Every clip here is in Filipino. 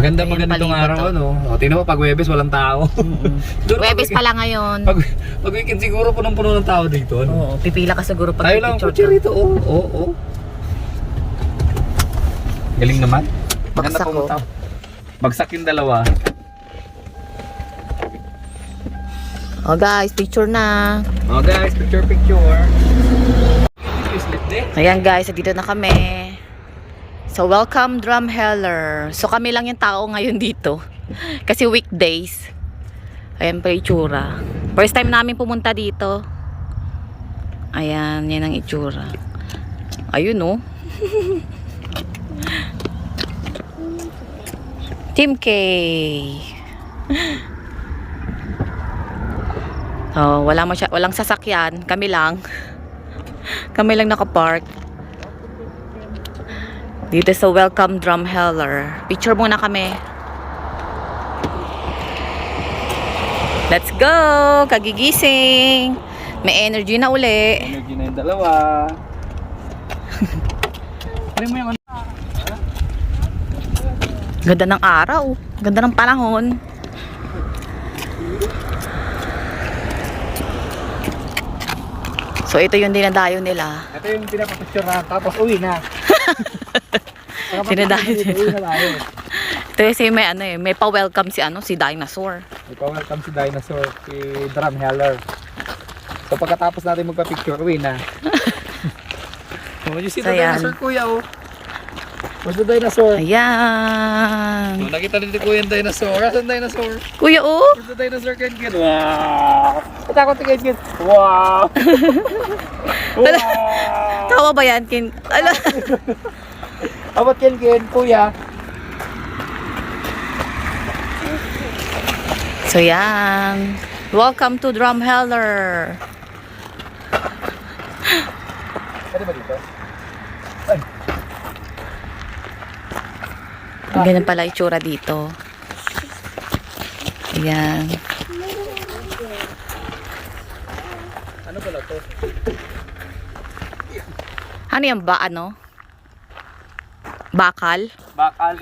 Maganda pag ganitong araw, ano? O, tingnan mo, pag Webes, walang tao. Webes pala ngayon. Pag weekend siguro punong-puno ng tao dito, ano? Oo, pipila ka siguro pag Tayo lang ang kutsi rito, oo. Galing naman. Maganda Bagsak ko. pumunta. Bagsak yung dalawa. Oh guys, picture na. Oh guys, picture. Ayan guys, dito na kami. So welcome Drumheller. So kami lang yung tao ngayon dito. Kasi weekdays. Ayan pa itsura. First time namin pumunta dito. Ayan, yan ang itsura. Ayun oh. Team K. Oh, walang sasakyan, kami lang. Kami lang nakapark. Dito sa Welcome Drumheller. Picture muna kami. Let's go! Kagigising. May energy na uli. Energy na yung dalawa. Ano mo yung Ganda ng araw. Ganda ng panahon. So ito yung dinadayo nila. Ito yung pinapapicture na tapos uwi na. Dinadayo Uwi na tayo. Ito kasi may pa-welcome si Dinosaur. Welcome si Dinosaur, si Drumheller. So pagkatapos natin magpa-picture, uwi na. Oh, you see the dinosaur, kuya, oh. Where's the dinosaur? Ayan. Oh, nakita din ni kuya yung dinosaur. Asan dinosaur? Kuya, oh. Where's the dinosaur, Ken? Wow! Patakot ni Ken. Wow! Wow! Tawa ba yan, Kin? Ala. Abot Ken, kuya. So yan. Welcome to Drumheller. Pwede ba dito? Ay! Ganyan pala itsura dito. Ayan. Ano pala to? Ano yan ba? Ano? Bakal? Bakal.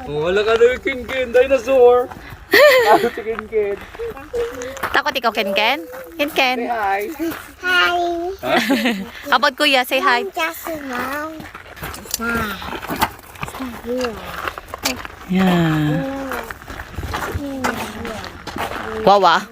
Oh, wala ka na yung Ken, dinosaur. Takot si Ken. Takot ikaw, Ken? Say Ken? hi. Hi. Abot kuya, say hi. Just now. Yan. Wawa.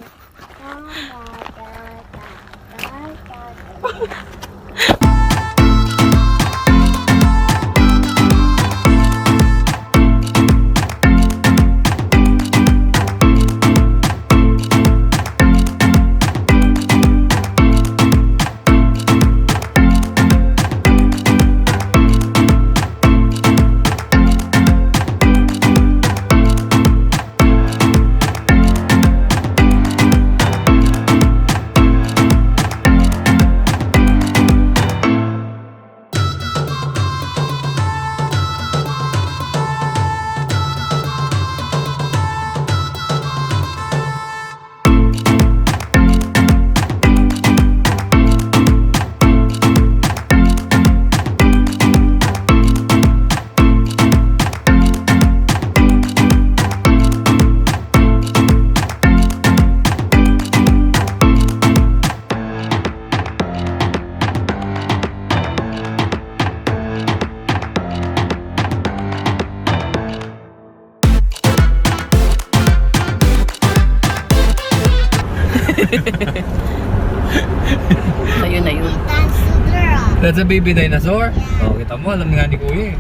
Ayun na yun. That's the girl. That's a baby dinosaur? Oh, kita mo, alam nga ni kuya eh.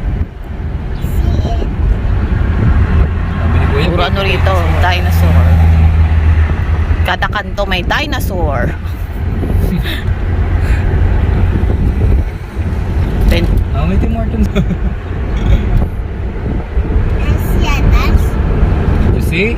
Sabi ni kuya. Puro ano rito, dinosaur. Kada kanto may dinosaur. Then, May Tim Hortons. You see?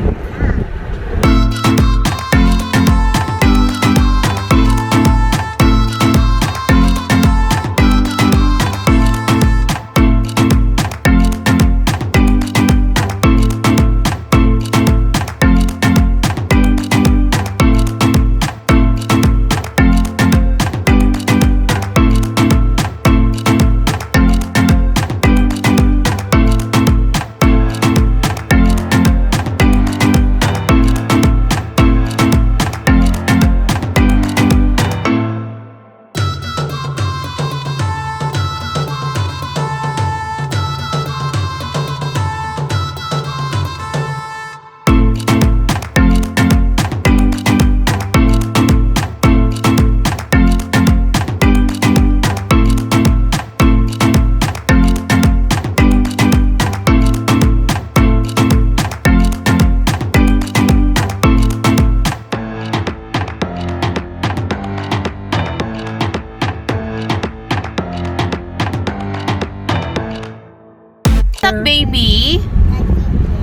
that, baby?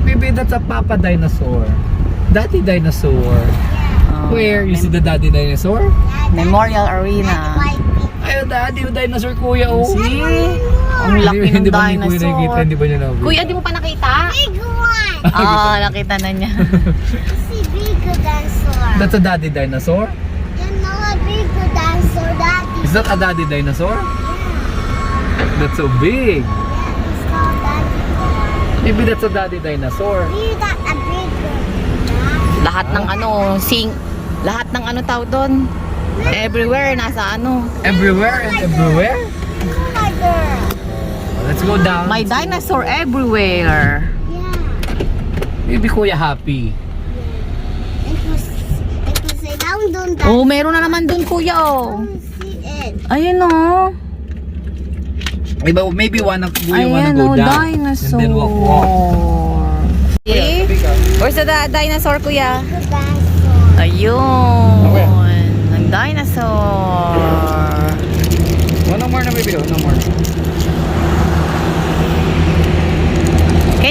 Maybe that's a papa dinosaur. Daddy dinosaur. Oh, Where? You see the daddy dinosaur? Memorial Arena. Ay, daddy yung dinosaur, kuya. Oh. See? Ang laki ng Hindi ba ni kuya nakikita? dinosaur. Hindi ba niya nakikita? Kuya, di mo pa nakita? Big one. Ah, nakita na niya. See, big dinosaur. That's a daddy dinosaur? You know a big dinosaur, daddy. Is that a daddy dinosaur? That's so big. Yeah, it's called daddy. Maybe that's a daddy dinosaur. See that a big one. Lahat ng lahat ng tawag doon. Everywhere, nasa Everywhere and everywhere? My girl. Let's go down. May dinosaur everywhere. Yeah. Maybe kuya happy. It was say down, down, down. Oh, meron na naman doon, kuya, oh. See it. Ayun, oh. Maybe wanna Ayan, go oh, down. dinosaur. And then walk. See? Where's the dinosaur, kuya? Big dinosaur. Ayun. Ang dinosaur. No more na baby. No more.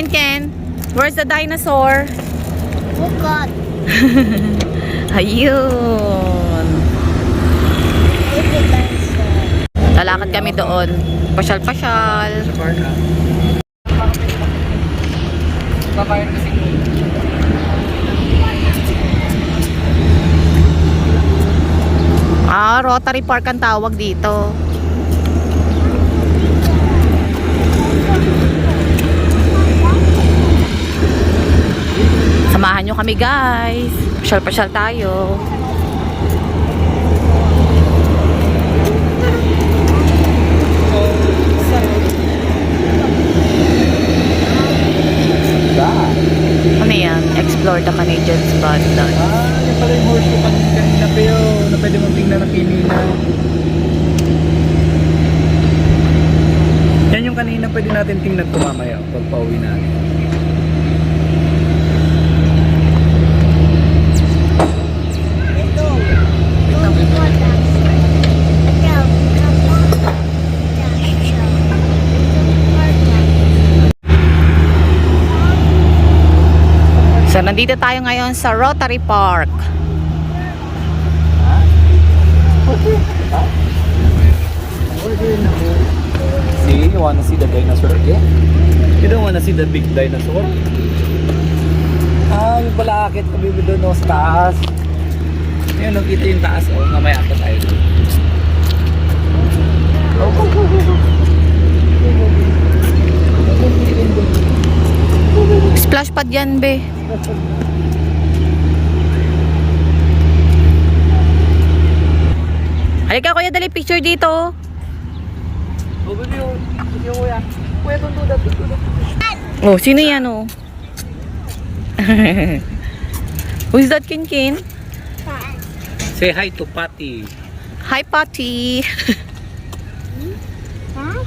Ken, where's the dinosaur? Oh God. Ayun. Big dinosaur. Lalakad kami doon. Pasyal-pasyal. Kakain kasi. Ah, Rotary Park ang tawag dito. Samahan nyo kami, guys. Pasyal-pasyal tayo. Ano yan? Explore the Canadian's Badlands. Yan pala yung horseshoe kanina pero na pwede mong tingnan ng kinina. Yan yung kanina pwede natin tingnan ito mamaya pag pauwi natin. So, nandito tayo ngayon sa Rotary Park. See, you wanna see the dinosaur again? You don't wanna see the big dinosaur? Ah, yung pala akit kami doon no, sa taas. Ayun, nakita yung taas. Oh, mamaya pa tayo doon. Oh, go, go, go, go. Splash pad yan, be. Halika, kuya, dali picture dito. Oh, baby, oh. Sige, kuya. Kuya, don't do that, don't do that. Oh, sino yan, oh? Who's that, Kin? Say hi to Patty. Hi, Patty. Huh?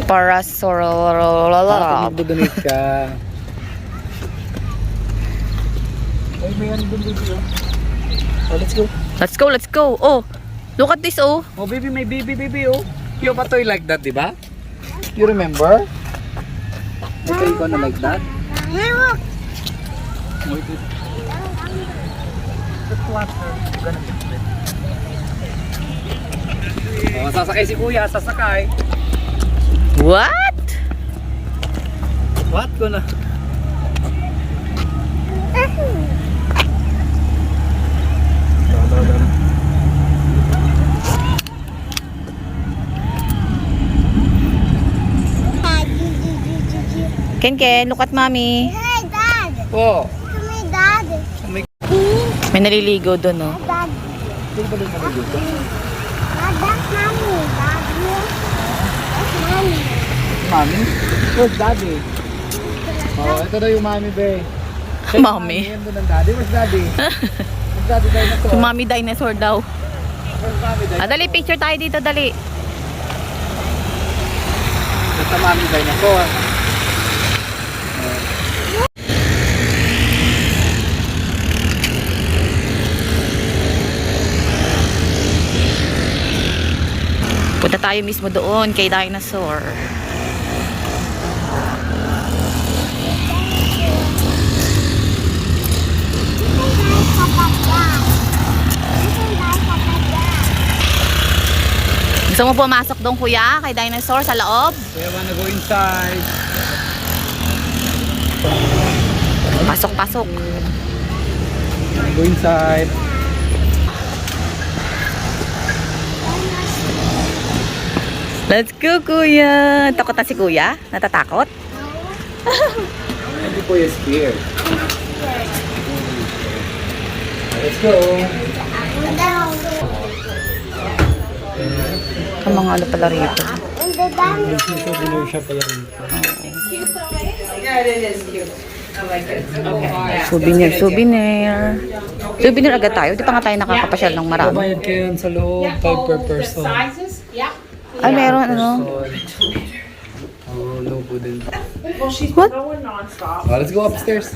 Parasaurolola. Magdodonate ka. Ay, may ano doon, baby, oh. Oh, let's go. Let's go. Oh, look at this, oh. Oh, baby, may baby, oh. You have a toy like that, di ba? You remember? May toy ko na like that? Hey, look. Wait, wait. That's water. You're gonna fix it. Oh, sasakay si kuya, sasakay. What? What ko na? Ken, look at mommy. Hey, Dad. Oh. Look at my dad. May naliligo doon, oh. Dad. Sino ba rin kami dito? Dad, that's mommy. Dad, that's mommy. Mami? Where's daddy? Oh, ito na yung mami, be. Say, Mami. Yan doon ang daddy. Where's daddy? Where's daddy dinosaur? Si mommy dinosaur daw. Where's mommy dinosaur? Ah, dali, picture tayo dito, dali. That's a mommy dinosaur. Punta tayo mismo doon kay dinosaur. Gusto mo pumasok doon, kuya, kay dinosaur sa loob? Kuya, wanna go inside? Pasok, pasok. Go inside. Let's go, kuya. Takot na si kuya? Natatakot? Hindi Kuya scared. Let's go. Ang mga ano pala rito. Siya pala rito. Souvenir, souvenir. Souvenir agad tayo. Di pa nga tayo nakakapasyal ng marami. Bayad kayo yan sa loob, 5 per person. Ay, meron ano? Oh, no good din. What? Let's go upstairs.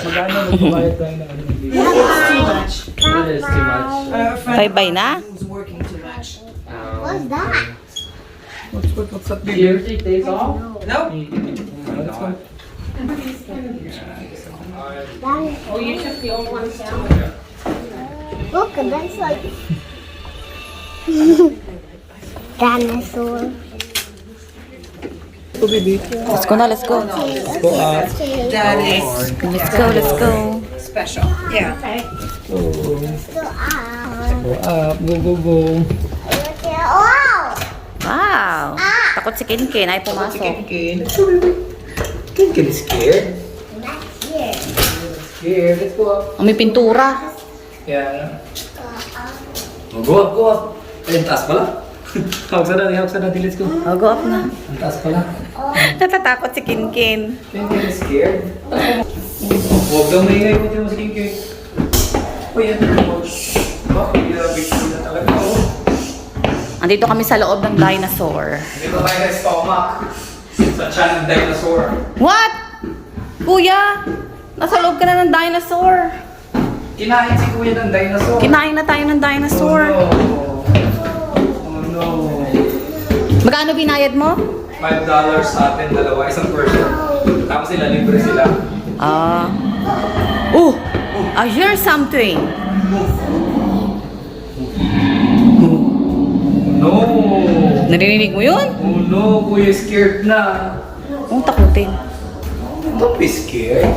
Magkano magbabayad tayo ng ano? It's too much. Bye-bye na? What's that? What's that big? Days off? No. Let's go. Oh, you took the old ones down? Look, that's like dinosaur. Go, baby. Let's go na, let's go. Go up. Let's go, let's go. Special. Yeah. Go. So, Go up. Go, go, go. wow! Wow! Takot si Kinkin ay pumasok. Kinkin. Let's go, baby. Kinkin is scared. That's here. Scared. Let's go up. May pintura. Yeah. Oh, go up, go up. Eh, ang taas pala. Hawak sa natin, let's go. Oh, go up na. Ang taas pala. Natatakot si Kinkin. Kinkin is scared. Huwag daw maingay ko din mo si Kinkin. Uy, yan na mo. Bakit big na talaga ako? Andito kami sa loob ng dinosaur. Dito tayo sa stomach. Sa tiyan ng dinosaur. What? Kuya, nasa loob ka na ng dinosaur. Kinain si kuya ng dinosaur. Kinain na tayo ng dinosaur. Oh no. Magkano binayad mo? $5 sa atin, dalawa, isang person. Tapos sila, libre sila. Ah. Oh, I hear something. No! Narinig mo yun? Oh no, kuya scared na. Huwag takutin. Don't be scared.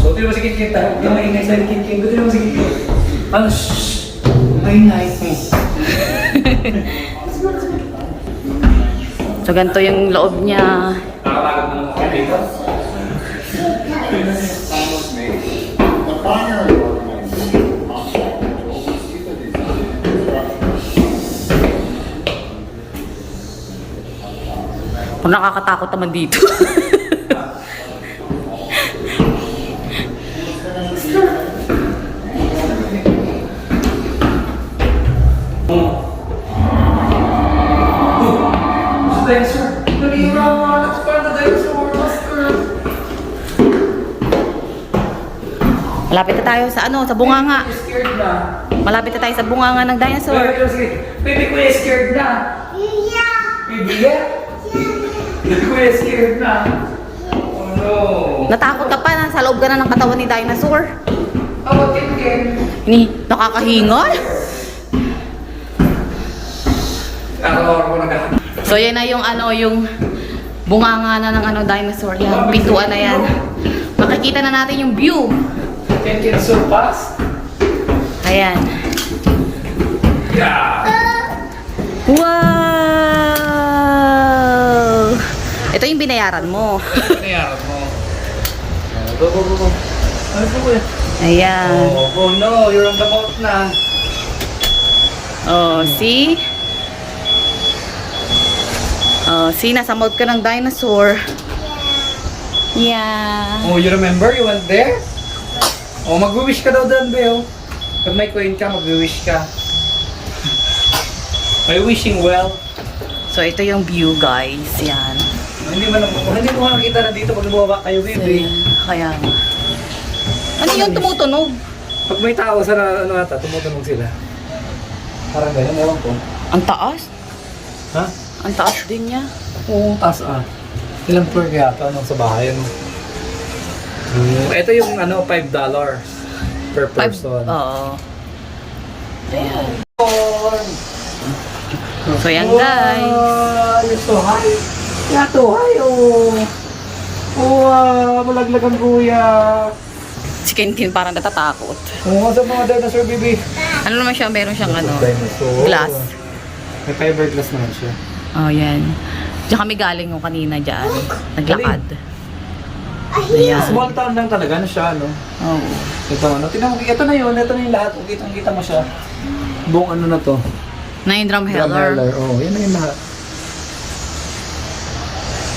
Buti mo si Kinkin tayo. Yung maingay sa Kinkin. Buti mo si Kinkin. Ano? Shhh! Maingay. So, ganito yung loob niya. Nakakagod na naman kayo dito. Kung nakakatakot naman dito. Dinosaur! Nalira! That's part of the dinosaur! Master! Malapit na tayo sa ano, sa bunganga. Scared na. Malapit na tayo sa bunganga ng dinosaur. Baby kuya scared na. Yeah. Baby yeah? Baby kuya scared na. Oh no. Natakot ka pa, nasa loob ka na ng katawan ni dinosaur. How about Kinkin? Nakakahingal. Araw-araw ko naghahanap. So yan na yung ano, yung bunganga na ng ano, dinosaur. Yan, pintuan na yan. Makikita na natin yung view. Kinkin so fast. Ayan. Yeah. Wow! Ito yung binayaran mo. Pinayaran mo. Go, go, go, go. Ano po kuya? Ayan. Oh no, you're on the boat na. Oh, see? Oh, see, nasa mouth ka ng dinosaur. Yeah. Oh, you remember? You went there? Oh, mag-wish ka daw doon, Beo. Pag may coin ka, mag-wish ka. May wishing well. So, ito yung view, guys. Yan. Hindi mo makakita na dito pag bumaba kayo, baby. Kaya nga. Ano yung tumutunog? Pag may tao sa ano ata, tumutunog sila. Parang ganyan, ewan ko. Ang taas? Ha? Ang taas din niya. Oo, taas ah. Ilang floor kaya ito, sa bahay, ano? Ito yung ano, $5 per person. Oo. Ayan. Oh, So, yan guys. You're so high. Yeah, too high, oh. Oh, malaglag ang kuya. Si Kinkin parang natatakot. Oo, sa mga dinosaur, baby. Ano naman siya? Meron siyang ano, Dinosaur. glass. May fiberglass naman siya. Oh, yan. Diyan kami galing yung kanina dyan. Naglakad. Ayan. Small town lang talaga na siya, no? Oh. Ito, ano? Tingnan mo, ito na yun. Ito na yung lahat. Kitang-kita mo siya. Buong ano na to. Na yung drum Drum heller. heller. Oo, yan na yung lahat.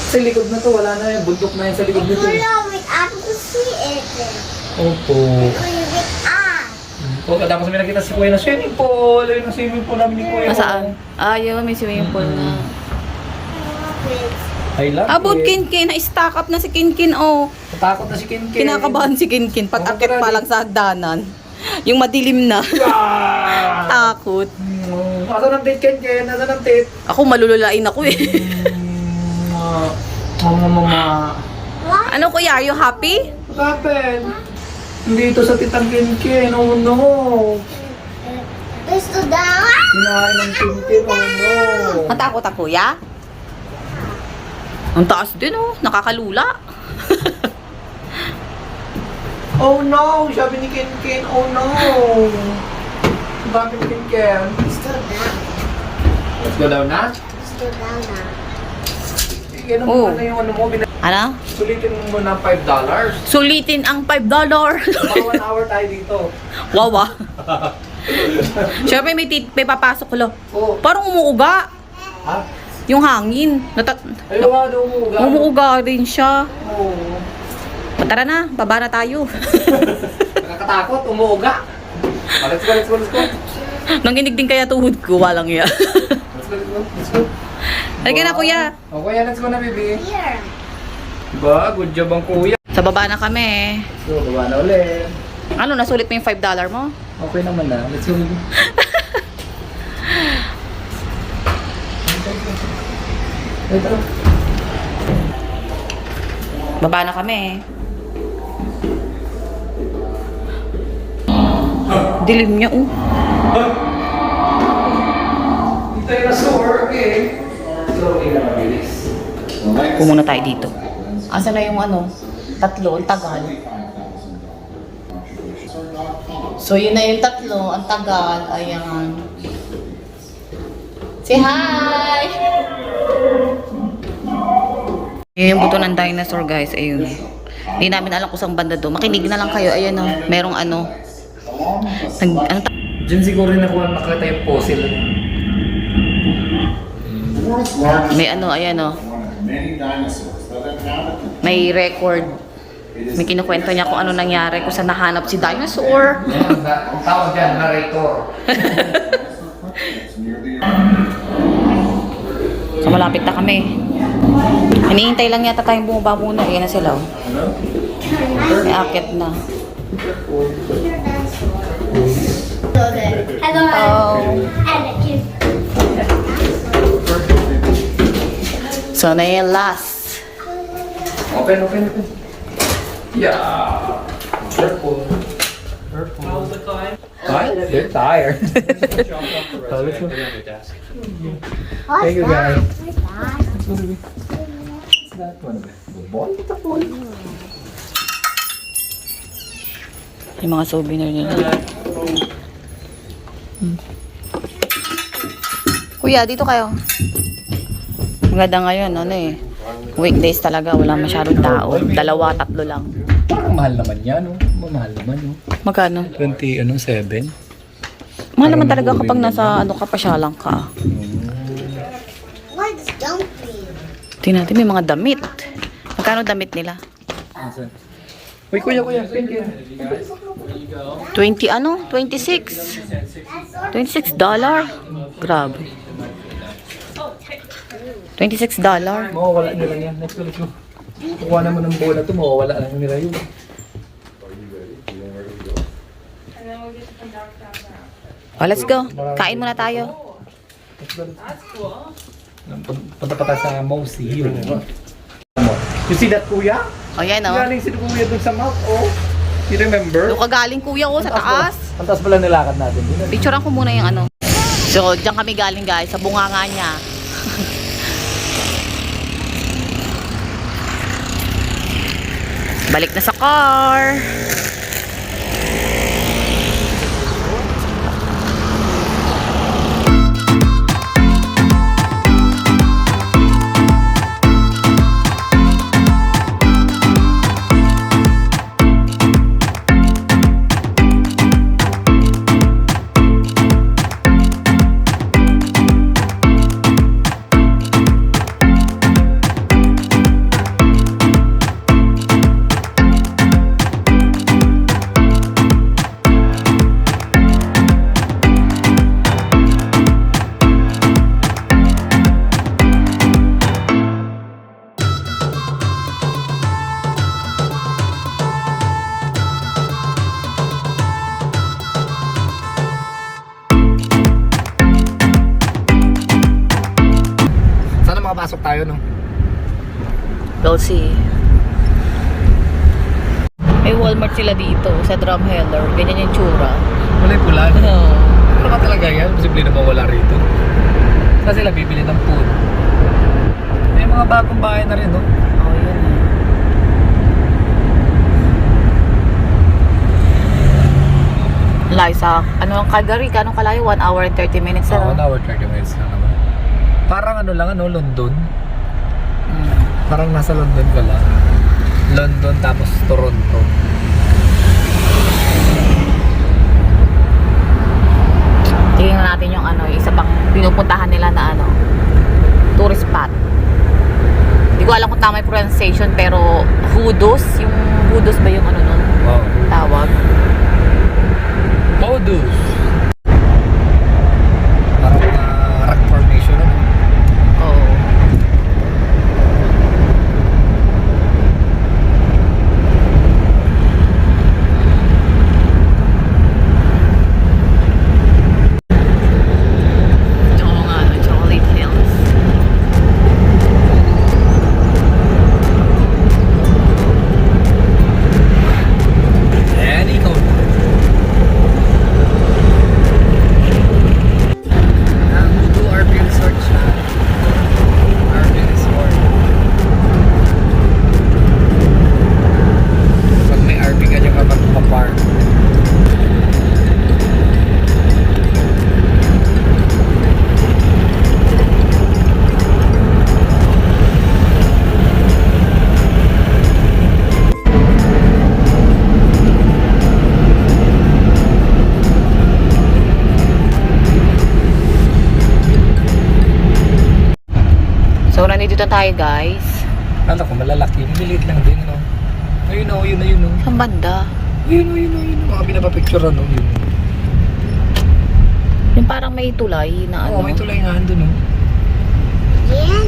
Sa likod na to, wala na yung bundok na yan sa likod nito. Hello, wait, I have to see it. Opo. Wait, O, tapos may nakita si Kuya na swimming pool. Ayun ang swimming pool namin ni Kuya. Saan? Ah, yun. May swimming pool na. I love About it. Kinkin. Na-stack up na si Kinkin, oh. Natakot na si Kinkin. Kinakabahan si Kinkin. Pag-akit Oo, pa lang sa hagdanan. Yung madilim na. Ah! Takot. Nasaan ang date, Kinkin? Nasaan ang date? Ako malululain ako eh. Mama. Ano kuya? Are you happy? What happened? Dito sa titang Kinkin. Oh no. Gusto daw. Hinahain ng Kinkin. Oh no. Natakot ako, kuya? Ang taas din, oh. Nakakalula. Oh no. Sabi ni Kinkin. Oh no. Sabi ni Kinkin. Gusto daw. Let's go down na. Gusto daw na. Ganun Oh. ano yung ano mo. Ano? Sulitin mo ng $5. Sulitin ang $5. Mga 1 hour tayo dito. Wow, ah. Siyempre may papasok ko, lo. Oh. Parang umuuga. Ha? Yung hangin. Ayaw nga daw umuuga. Umuuga din siya. Oo. Tara na, baba na tayo. Nakakatakot, umuuga. Let's go, let's go, let's go. Nanginig din kaya tuhod ko, walang iya. Let's go, let's go, let's go. Halika na, kuya. Okay, let's go na, baby. Here. Ba, good job ang kuya. Sa baba na kami. So, baba na ulit. Ano, nasulit mo yung $5 mo? Okay naman na. Let's go, baby. Ito. Baba na kami. Dilim niya, oh. Dinosaur, okay. Slowly na mabilis. Pumuna tayo dito. Asa na yung ano? Tatlo, ang tagal. So, yun na yung tatlo, ang tagal. Ayan. Say hi! Yun yung buto ng dinosaur, guys. Ayun. Hindi namin alam kung saan banda doon. Makinig na lang kayo. Ayan, oh. Merong ano. Diyan siguro nakuha nakita yung fossil. May ano, ayan, oh. May record. May kinukwento niya kung ano nangyari, kung saan nahanap si dinosaur. Ang tawag dyan, narrator. So, malapit na kami. Hinihintay lang yata tayong bumaba muna. Ayan na sila, oh. May akit na. Hello. Oh. So, na yung last. Open. Yeah. Careful. How's the time? They're tired. Let's go. Thank you, guys. Let's go, baby. What's that one? Ball? It's a ball. Yung mga souvenir nila. Kuya, dito kayo. Maganda ngayon, ano eh. Weekdays talaga, wala masyadong tao. 2, 3 lang. Parang mahal naman yan, no? Mahal naman, no? Magkano? 7? Mahal naman talaga kapag nasa ano ka, pasyalang ka. What's dumpling? Tingnan natin, may mga damit. Magkano damit nila? Uy, kuya. Thank you. 20 ano? 26. $26? Grabe. $26? Mawawala nila yan. Let's go. Kuha naman ng bola to, mawawala lang nila yun. Oh, let's go. Kain muna tayo. Punta pa tayo sa Mosi. You see that, kuya? O yan, oh. Galing si kuya dun sa mouth, oh. You remember? Doon ka galing, kuya, oh, sa taas. Ang taas pala nilakad natin. Picturean ko muna yung ano. So, diyan kami galing guys, sa bunganga niya. Balik na sa car. Sana makapasok tayo, no? We'll see. May Walmart sila dito sa Drumheller. Ganyan yung tsura. Wala yung pula. Ano? Ano ba talaga yan? Posible na mawala rito. Saan sila bibili ng food? May mga bagong bahay na rin, no? Oh, yun eh. Layo sa, ano ang Calgary? Anong kalayo? 1 hour and 30 minutes na. 1 hour 30 minutes na naman. Parang ano lang, ano, London. Parang nasa London ka lang. London tapos Toronto. Tingnan natin yung ano, yung isa pang pinupuntahan nila na ano, tourist spot. Hindi ko alam kung tama yung pronunciation, pero Hoodos, yung Hoodos ba yung ano nun? Wow. Tawag. Modus. Parang rock formation, ano? Oo. Oo nga, no, Chocolate Hills. And ikaw na. Voodoo RV Resort siya. RV Resort. Pag may RV ka dyan ka magpapark. So, nandito na tayo guys. Kala ko malalaki. Maliit lang din, no? Ayun o, yun na yun o. Saan banda? Ayun o, yun o, yun o. Mga pinapapicture ano, yun. Yung parang may tulay na ano. Oo, may tulay nga andun o. Yan.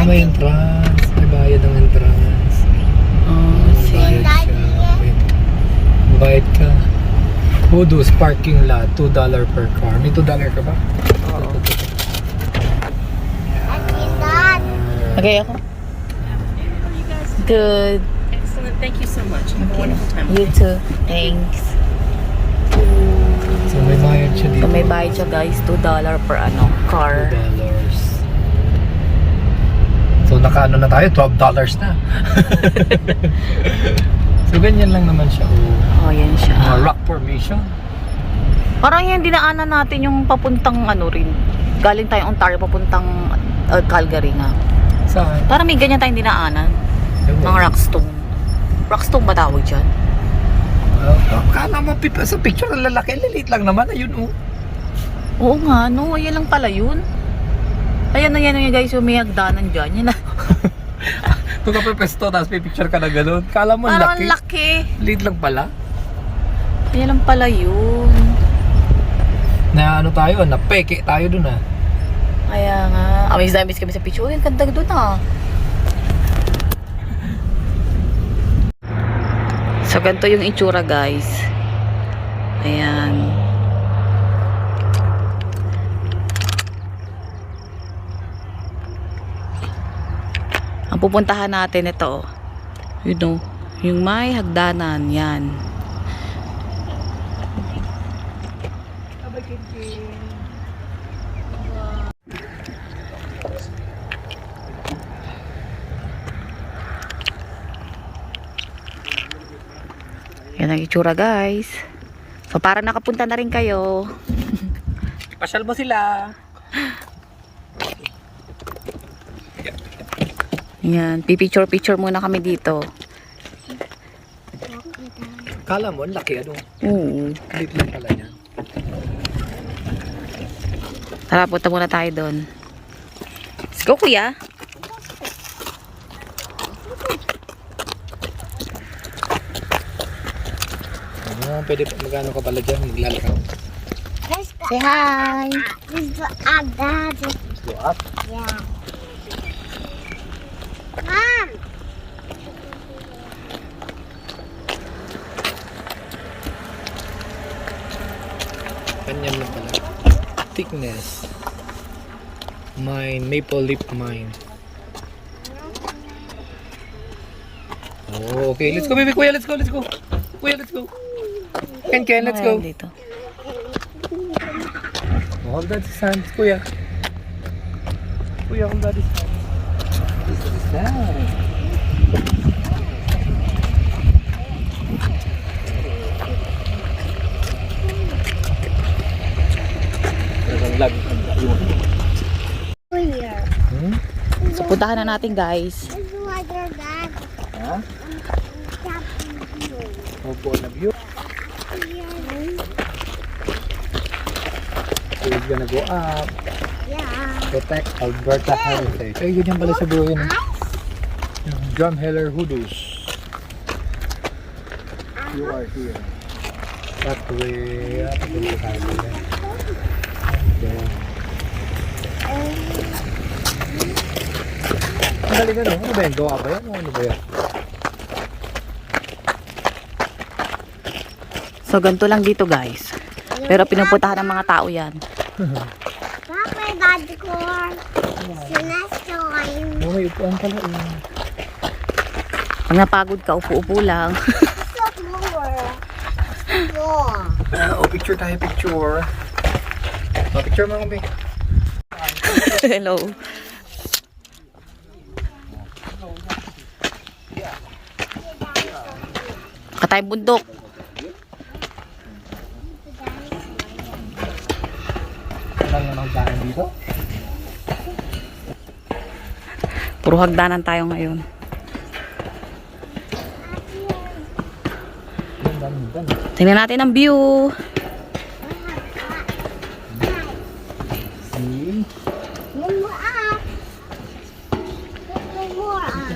May entrance. May bayad ang entrance. See. Bayad siya. Bayad ka. Hoodos parking lot. $2 per car. May $2 ka ba? Oo. Okay, Okay ako? Good. Excellent. Thank you so much. Have a wonderful time. You too. Thanks. So may bayad siya dito. So, may bayad siya guys. $2 per ano, car. $2. So nakaano na tayo? $12 na. So ganyan lang naman siya. Oh, yan siya. Mga rock formation. Parang yung dinaanan natin yung papuntang ano rin. Galing tayong Ontario papuntang Calgary nga. Saan? Parang may ganyan tayong dinaanan. Mga rockstone. Rockstone ba tawag dyan? Kala mo sa picture ang lalaki, lilit lang naman. Ayun oh. Oo nga, no. Ayan lang pala yun. Ayan na yan guys, yung may hagdanan dyan. Yan na. Ito ka pesto, tapos may picture ka na gano'n. Kala mo Parang laki. laki. Liit lang pala. Ayan lang pala yun. Na ano tayo, napeke tayo dun ah. Kaya nga. Amaze na amaze kami sa picture. Ayan, ganda doon ah. So, ganito yung itsura guys. Ayan. Ang pupuntahan natin ito. You know, yung may hagdanan. Yan. Yan ang itsura guys. So parang nakapunta na rin kayo. Pasyal mo sila. Yan, pipicture muna kami dito. Kala mo, ang laki ano? Oo. Liit lang pala niya. Tara, punta muna tayo doon. Let's go, kuya. Pwede pa magano ka pala dyan, maglalakaw. Let's go. Say hi. Let's go up, Dad. Let's go up. Yeah. Mom. Ganyan lang pala. Thickness. Maple leaf mine. Oh, okay. Let's go, baby. Kuya, let's go. Kuya, let's go. Ken, let's go. Ayan, dito. Hold that his hands, kuya. Kuya, hold that his hands. This is his hands. Here. So puntahan na natin guys. This is what your dad. Ha? Opo na view. So we're gonna go up. Yeah. Protect Alberta Heritage. Ay, ganyan pala sa buhay na. Drumheller Hoodoos. You are here. That way. Pagpunta tayo dito. Okay. Ang galing ano? Ano ba yan? Gawa ba yan? Ano ba yan? So ganito lang dito guys. Pero pinupuntahan ng mga tao yan. Bakit may dad ko? Sinasawin. Oh, may upuan pala eh. Pag napagod ka, upo-upo lang. Look more. More. Oh, picture tayo, picture. Oh, picture mo kami. Hello. Katayong bundok. Saan na tayo dito? Puro hagdanan tayo ngayon. Tingnan natin ang view. See? One more up. One more up.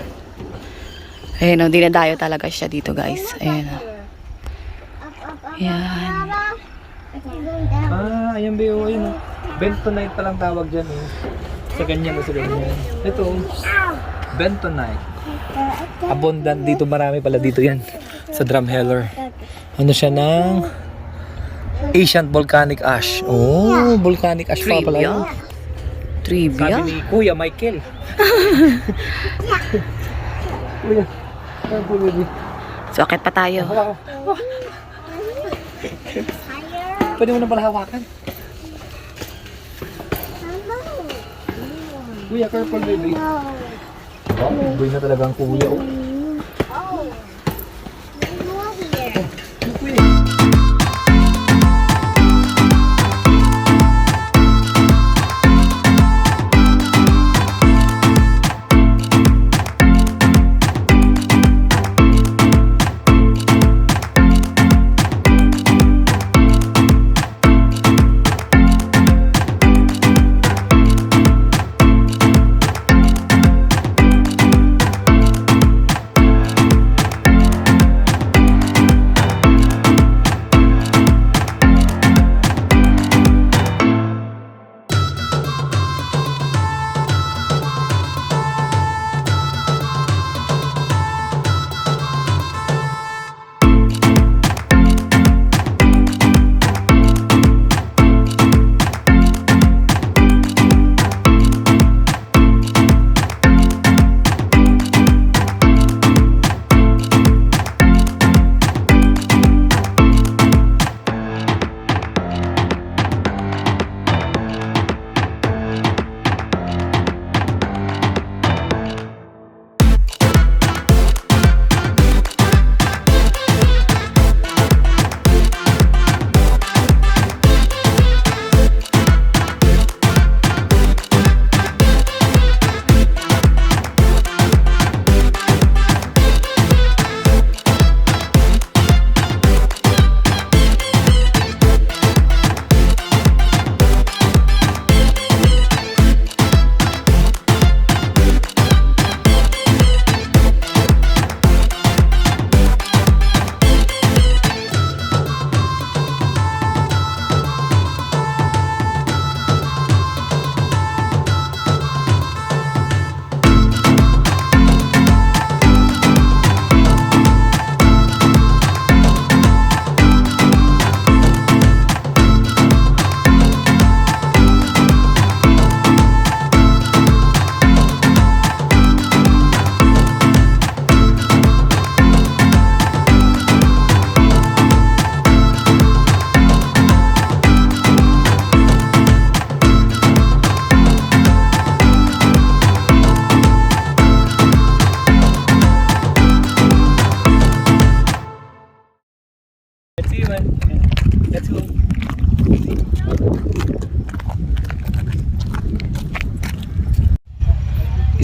Ayun o, dinadayo talaga siya dito guys. Ayun o. Up, up, up. Yan. It's going down. Ah, ayan ba yun? Ayun. Bentonite palang tawag dyan eh. Sa ganyan o sa ganyan. Ito, bentonite. Abundant dito, marami pala dito yan. Sa Drumheller. Ano siya ng Asian volcanic ash. Oh, volcanic ash pa pala yun. Trivia. Sabi ni Kuya Michael. Kuya, ano po baby? So, akit pa tayo. Hawak ko. Higher. Pwede mo na pala hawakan. Kuya, careful baby. Oh, boy na talaga ang kuya. Oh. Oh. One more here. Kuya.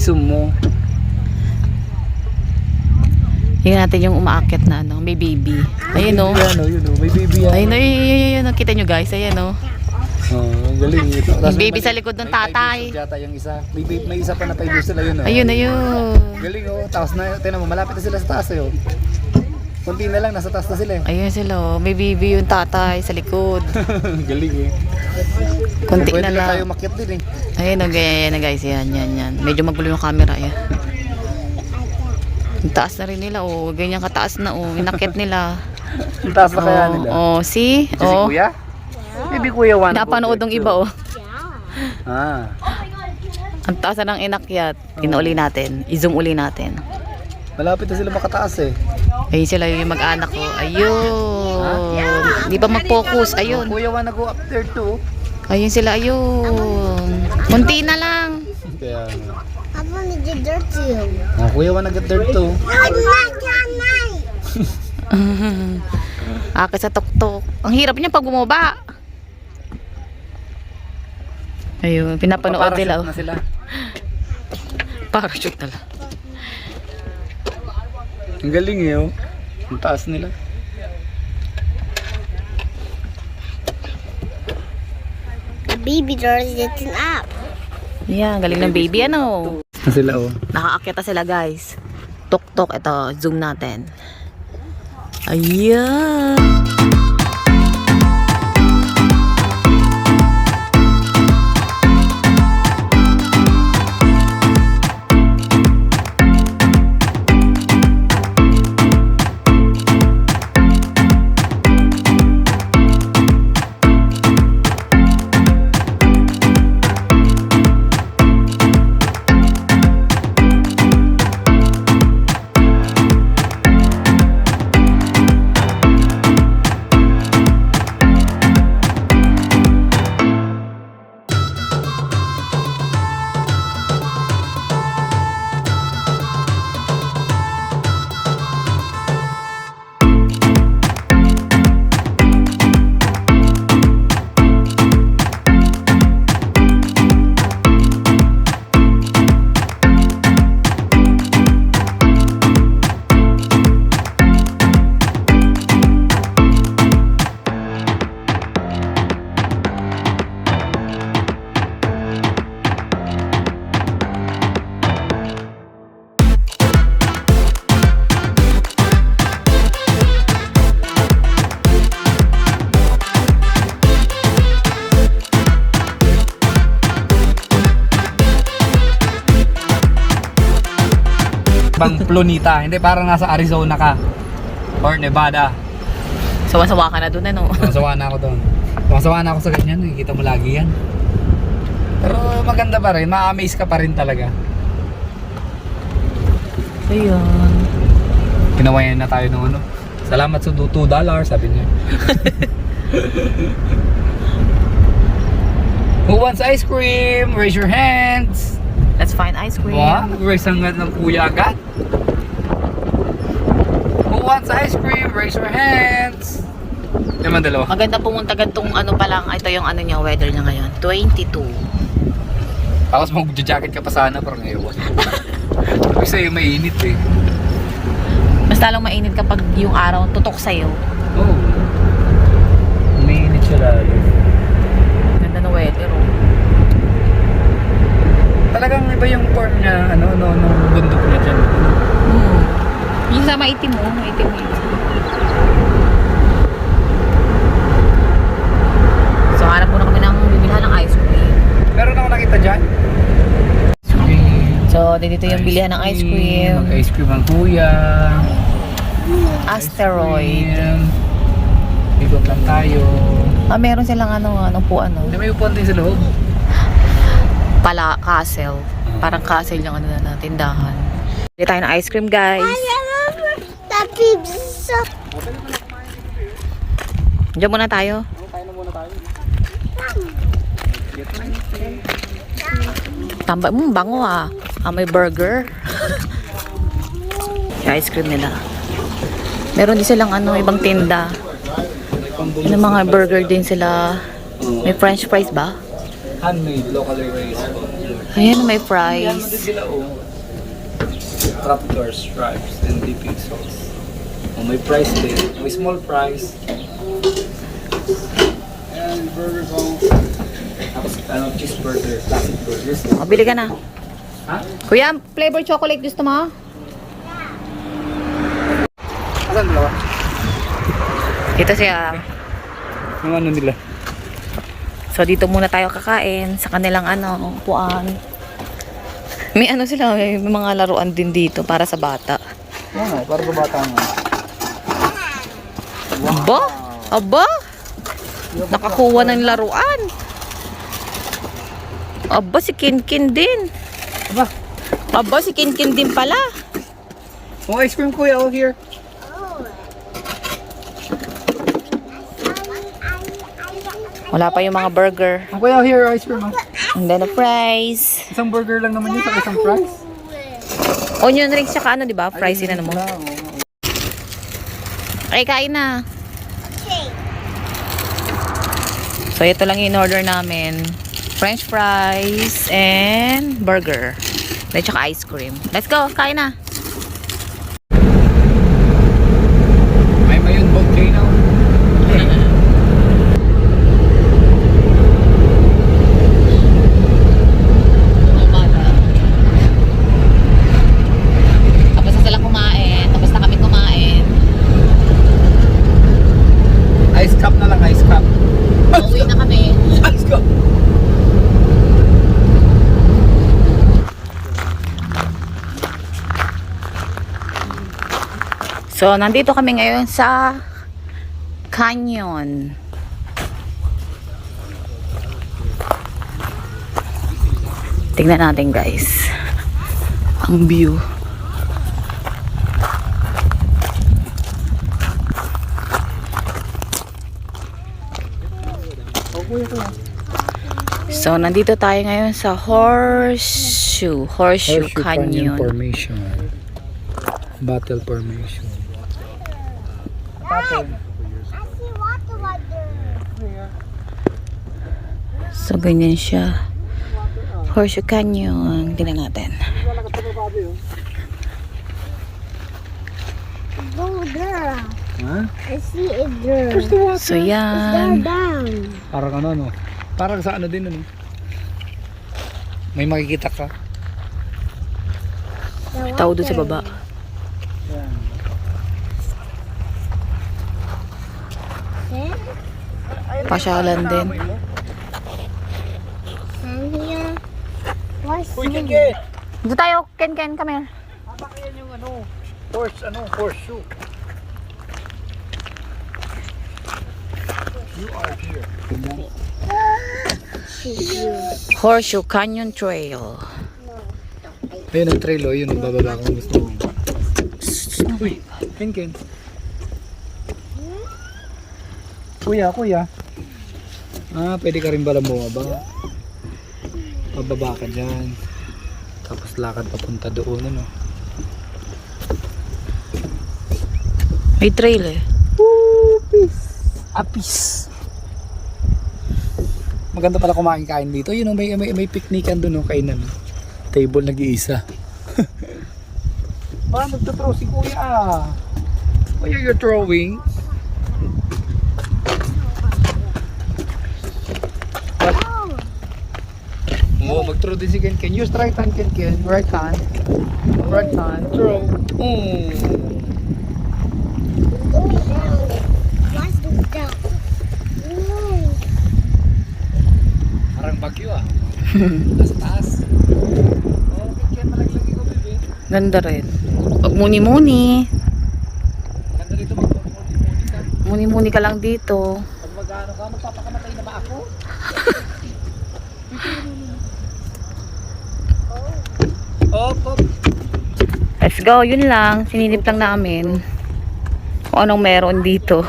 zoom mo. Tingnan natin yung umaakit na ano, may baby. Ayun oh. Yun oh, may baby yan. Ayun oh, yun. Nakita nyo guys, ayan oh. Oh, ang galing. Yung baby sa likod ng tatay. Yata yung isa. May isa pa na 5 years sila yun oh. Ayun. Galing oh. Tapos na, tingnan mo, malapit na sila sa taas oh. Kunti na lang, nasa taas na sila eh. Ayun sila oh. May baby yung tatay sa likod. Galing eh. Kunti Pwede na na tayo lang. makyat din eh. Ayun oh, ganyan na guys. Yan. Medyo magulo yung camera. Yan. Ang taas na rin nila oh. Ganyan kataas na oh. Inakit nila. Ang taas na kaya nila. Oh, see? Si Oh. Kuya? Baby Kuya Juan. Napanood ng iba oh. Ah. Ang taas na ng inakyat. Uli natin. I-zoom uli natin. Malapit na sila makataas eh. Ayun sila yung mag-anak ko. Ayun. Di pa mag-focus. Ayun. Kuya Juan go up there too. Ayun sila. Ayun. Kunti na lang. Kaya I want to get dirty. Kuya Juan get there too. Akit sa tuktok. Ang hirap niya pag bumaba. Ayun. Pinapanood nila. Na sila. Parachute na lang. Ang galing eh oh. Ang taas nila. The baby door is getting up. Yan. Galing ng baby. Ano? Na sila oh. Nakaakyat na sila guys. Tuktok. Ito. Zoom natin. Ayan. Bang Plonita. Hindi, parang nasa Arizona ka. Or Nevada. Sawa-sawa ka na dun ano. Masawa na ako doon. Masawa na ako sa ganyan. Nakikita mo lagi yan. Pero maganda pa rin. Ma-amaze ka pa rin talaga. Ayun. Kinawayan na tayo ng ano. Salamat sa $2, sabi niya. Who wants ice cream? Raise your hands. Let's find ice cream. Wow, raise ang ng kuya agad. Who wants ice cream? Raise your hands. Naman dalawa. Maganda pumunta gantong ano pa lang. Ito yung ano niya, weather niya ngayon. 22. Tapos mag-jacket ka pa sana pero ngayon. Sabi sa'yo mainit eh. Mas lalong mainit kapag yung araw tutok sa'yo. Oh. Mainit siya lalo. Ganda ng weather oh. Talagang iba yung form niya, ano, nung bundok niya dyan. Yung sa maitim mo, maitim mo yun. So, hanap muna kami ng bibilhan ng ice cream. Meron ako nakita dyan. So, dito yung bilihan ng ice cream. Mag-ice cream ang kuya. Asteroid. Ikot lang tayo. Ah, meron silang ano po ano. May upuan din sa loob. Pala, castle. Parang castle yung ano na tindahan. Bili tayo ng ice cream, guys. The pizza. Diyan muna tayo. Tambay, bango ah. May burger. Yung ice cream nila. Meron din silang ibang tinda. Yung mga burger din sila. May french fries ba? Handmade, locally raised. Ayan, may Yan mo fries. din sila Trapdoor stripes and dipping sauce. May price din. May small price. And burger kong. Tapos cheeseburger, classic burgers. Bili ka na. Ha? Kuya, flavor chocolate gusto mo? Asan dalawa? Dito siya. Yung ano nila? So, dito muna tayo kakain sa kanilang upuan. May sila, may mga laruan din dito para sa bata. Oo nga, para sa bata nga. Aba? Aba? Nakakuha ng laruan. Aba, si Kinkin din. Aba, Aba, si Kinkin din pala. oh, ice cream kuya, oh here. Wala pa yung mga burger. Oh, kuya, here, ice cream. Oh. And then the fries. Isang burger lang naman yun sa isang price. Onion rings tsaka di ba? Fries yun mo. Wala, oh. Ay, kain na. Okay. So, ito lang yung in-order namin. French fries and burger. At tsaka ice cream. Let's go, kain na. May mayon volcano. Tapos na sila kumain. Tapos na kami kumain. Ice cup na lang, ice cup. Uuwi na kami. Ice cup. So, nandito kami ngayon sa canyon. Tingnan natin, guys. Ang view. So, nandito tayo ngayon sa Horseshoe Canyon. Formation. Battle formation. I see water right there. So, ganyan siya. Horseshoe Canyon. Tingnan natin. Go there. Ha? I see it there. So, It's there yan. down. Parang ano. Parang sa ano din ano. May makikita ka. The Tao doon sa water. baba. Okay. Pasyalan din. And here. What's Uy, this? Ken! Dito tayo, Ken, come here. Haba kaya yung horseshoe. You are here. Horseshoe Canyon Trail. Ayun ang trail, oh. Yun ang bababa kung gusto mo. Uy, Ken. Kuya. Ah, pwede ka rin pala bumaba. Pababa ka dyan. Tapos lakad papunta doon, ano. May trail eh. Apis. Maganda pala kumain-kain dito. Yun, oh, may picnican doon, oh, kainan. Table nag-iisa. Parang nagtuthrow si kuya, ah. Why are you throwing? Oh, mag-throw din si Ken. Use right hand, Ken. Right hand. Right hand. Throw. What's this down? Ooh. Parang bagyo, ah. Taas-taas. Oh, Ken, malaglag ko, bebe. Ganda rin. Pag muni-muni. Ganda dito, mag-muni ka. Muni-muni ka lang dito. Pag mag-ano ka, magpapakamatay na ba ako? Op. Let's go, yun lang. Sinilip lang namin kung anong meron dito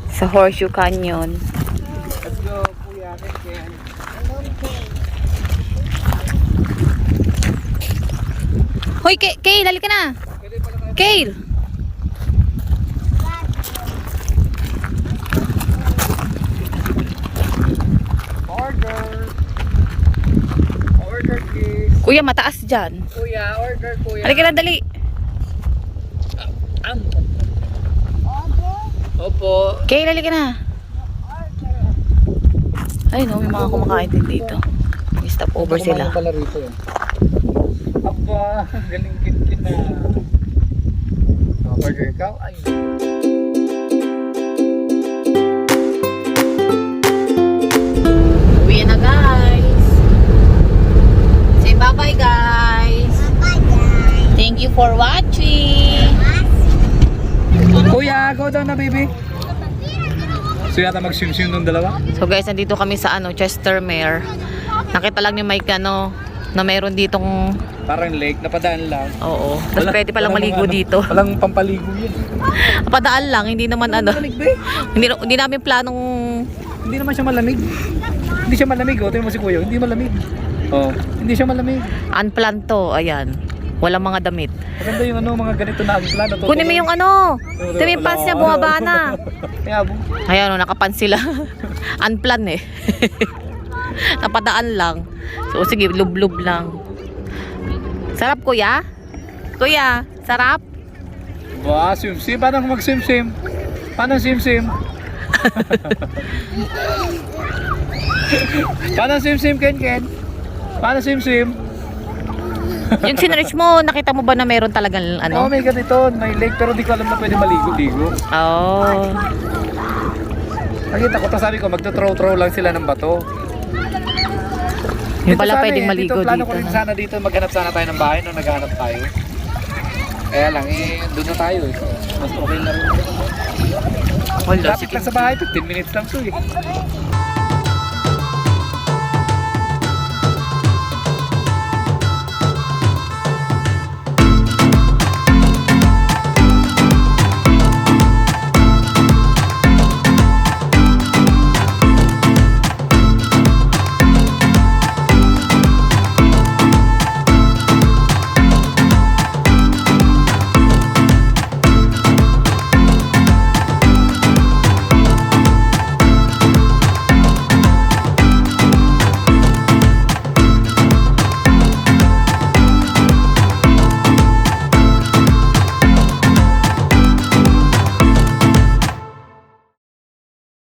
sa Horseshoe Canyon. Let's go, kuya. Ken. Hoy, Kale, lali ka na. Kale. Order, Ken. Kuya, mataas dyan. Kuya, order kuya. Halika na, dali. Opo. Okay, halika na. Ay no, may mga kumakain din dito. May stop over sila. Pala rito eh. Aba, galing kit na. Order ikaw? Ay. Uwi na guys. Say bye-bye guys. Bye, guys. Thank you for watching. Kuya, go down na baby. So yata mag-swim-swim nung dalawa? So guys, nandito kami sa Chester Mare. Nakita lang ni Mike na mayroon ditong Parang lake, napadaan lang. oo. Tapos pwede palang maligo dito. Walang pampaligo yun. Padaan lang, hindi naman hindi namin planong Hindi naman siya malamig. Hindi siya malamig, oh. Tingnan mo si Kuya, hindi malamig. Oh, hindi siya malamig. unplanned to. Ayan. Walang mga damit. Maganda yung mga ganito na plan. Kunin mo yung ito yung pants niya, bumaba na. Kaya Ayan, nakapans sila. Unplanned eh. Napadaan lang. So sige, lub-lub lang. Sarap kuya? Kuya, sarap? ba, swim-swim. Paano mag-swim-swim? Paano swim-swim? Paano swim-swim, Ken? Paano swim-swim? Yung sinreach mo, nakita mo ba na meron talagang Oh, may ganito. May lake pero di ko alam na pwede maligo-ligo. Oh. Nakita ko, tapos sabi ko, magto-throw lang sila ng bato. Yung Dito pala sana pwedeng maligo plano dito. ko rin No? sana dito, maghanap sana tayo ng bahay nung naghanap tayo. Kaya lang, doon na tayo eh. Mas okay na rin. Wala, Lapit lang sa bahay, 15 minutes lang to eh.